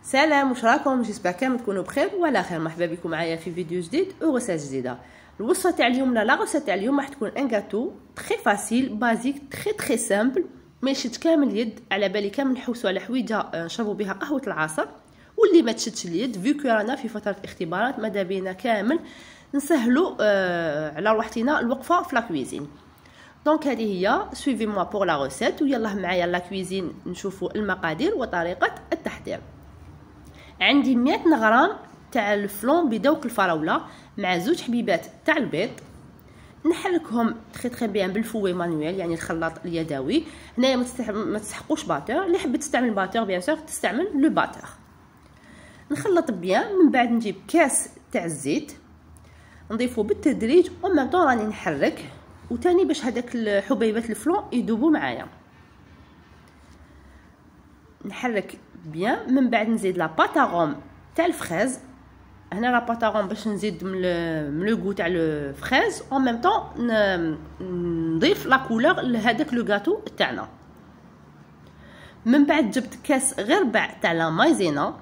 سلام، واش راكم؟ جيسبر كامل تكونوا بخير وعلى خير. مرحبا بكم معايا في فيديو جديد وغسالة جديده. الوصفه تاع اليوم لا غسالة تاع اليوم راح تكون ان غاتو تري فاسيل بازيك تري سامبل، ما يشد كامل اليد. على بالي كامل نحوسوا على حويجه نشربوا بها قهوه العصر، واللي ما تشدش اليد فيكو رانا في فتره اختبارات ماذا بينا كامل نسهلوا على روحتنا الوقفه في لا كويزين. دونك هذه هي سويفي موا بور لا ريسيت، ويلا معايا لا كويزين نشوفوا المقادير وطريقه التحضير. عندي 100 غرام تاع الفلون بدوق الفراوله مع زوج حبيبات تاع البيض، نحركهم تري بيان بالفوي مانويل يعني الخلاط اليدوي. هنايا ما تسحقوش باتور، اللي حبيت تستعمل باتور بيان سور تستعمل لو باتور. نخلط بيان، من بعد نجيب كاس تاع الزيت نضيفه بالتدريج ومن طون راني نحرك، وتاني باش هذاك حبيبات الفلون يذوبوا معايا. نحرك بيان، من بعد نزيد لا باتاغوم تاع الفريز. هنا لا باتاغوم باش نزيد من لو غو تاع الفريز او ميم طون نضيف لا كولور لهذاك لو غاتو تاعنا. من بعد جبت كاس غير ربع تاع لا مايزينا،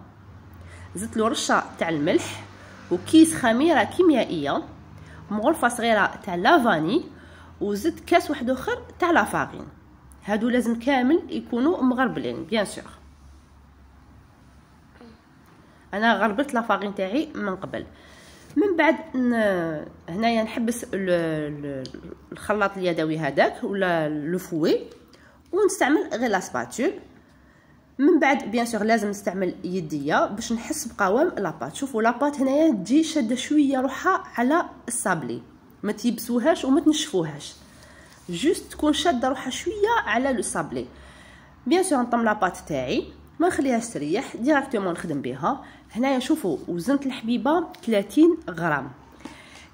زدت له رشه تاع الملح وكيس خميره كيميائيه، مغرفه صغيره تاع لافاني، وزدت كاس واحد اخر تاع لا فارين. هادو لازم كامل يكونوا مغربلين بيان سور. انا غربلت لا فارين تاعي من قبل. من بعد هنايا نحبس الخلاط اليدوي هذاك ولا لو فوي، ونستعمل غير لا سباتول. من بعد بيان سور لازم نستعمل يديه باش نحس بقوام لاباط. شوفوا لاباط هنايا تجي شاده شويه روحها على الصابلي، ما تيبسوهاش وما تنشفوهاش، جوست تكون شاده روحها شويه على لو صابلي. بيان سور نطم لاباط تاعي ما نخليهاش تريح ديراكتومون نخدم بها. هنايا شوفوا وزنت الحبيبه 30 غرام،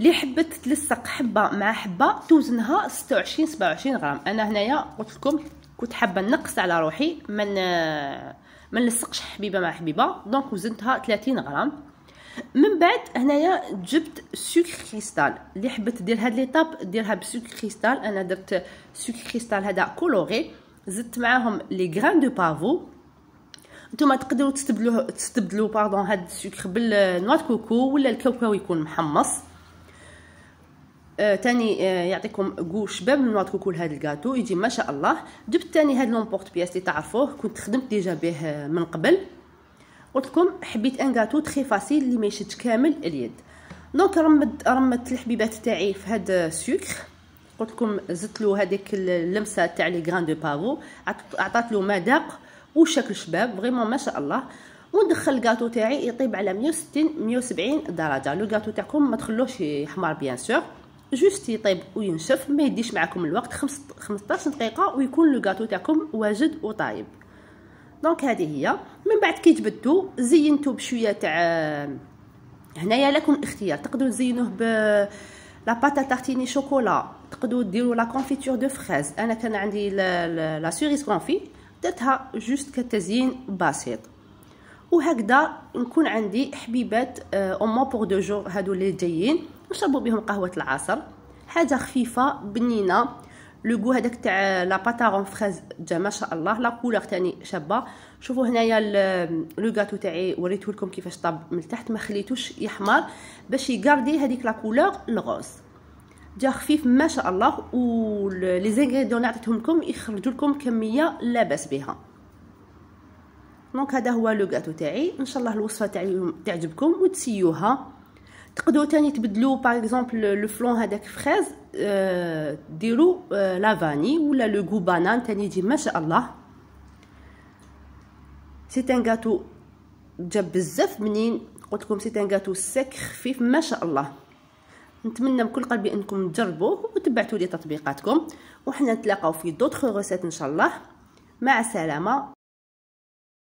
اللي حبت تلصق حبه مع حبه توزنها 26 غرام. انا هنايا قلت لكم كنت حابه نقص على روحي ما نلصقش حبيبه مع حبيبه، دونك وزنتها 30 غرام. من بعد هنايا جبت سكر كريستال، اللي حبت دير هاد ليطاب ديرها بسكر كريستال. انا درت سكر كريستال هذا كولوري، زدت معاهم لي غران دو بافو. نتوما تقدروا تستبدلوا باردون هاد السكر بالنوا دو كوكو ولا الكاوكاو يكون محمص. تاني يعطيكم غو شباب من نوا دو كوكو لهاد الكاتو يجي ما شاء الله. جبت تاني هاد لومبورط بياس اللي تعرفوه، كنت خدمت ديجا به من قبل. قلت لكم حبيت ان غاتو تري فاسيل اللي ما يشدش كامل اليد. دونك رمت الحبيبات تاعي في هاد السكر. قلت لكم زدت له هذيك اللمسه تاع لي غران دو بافو، عطات له مذاق وشكل شباب فريمون ما شاء الله. وندخل الكاتو تاعي يطيب على 160 170 درجه. لو كاتو تاعكم ما تخلوش يحمر بيان سور، جوست يطيب وينشف، ما يديش معكم الوقت 15 دقيقه ويكون لو كاتو تاعكم واجد وطايب. دونك هذه هي. من بعد كي جبدتو زينتو بشويه تاع هنايا لكم اختيار، تقدروا تزينوه ب لا باتا تارتيني شوكولا، تقدروا ديروا لا كونفيتور دو فريز. انا كان عندي لا سوريس كونفي درتها جوست كتزيين بسيط. وهكذا نكون عندي حبيبات او مو بور دو جور هادو اللي جايين نشربوا بهم قهوه العصر، حاجه خفيفه بنينه. لو غو هذاك تاع لا باتاغون فريز جا ما شاء الله، لا كولور تاني شابه. شوفوا هنايا لو غاتو تاعي وريته لكم كيفاش طاب من تحت، ما خليتوش يحمر باش يغاردي هذيك لا كولور الغوز، جا خفيف ما شاء الله. و لي زانغريديون اللي عطيتهم لكم يخرجوا لكم كميه لا باس بها. دونك هذا هو لو غاتو تاعي. ان شاء الله الوصفه تاعي تعجبكم وتسيوها. تقدروا تاني تبدلوا باغ اكزومبل لو فلون هذاك فريز ديروا لا فاني ولا لو غو بانان تاني يجي ما شاء الله. سي ان غاتو جاب بزاف منين، قلت لكم سي ان غاتو سيك خفيف ما شاء الله. نتمنى بكل قلبي انكم تجربوه وتبعتوا لي تطبيقاتكم، وحنا نتلاقاو في دوطخ ريسيت ان شاء الله. مع السلامه.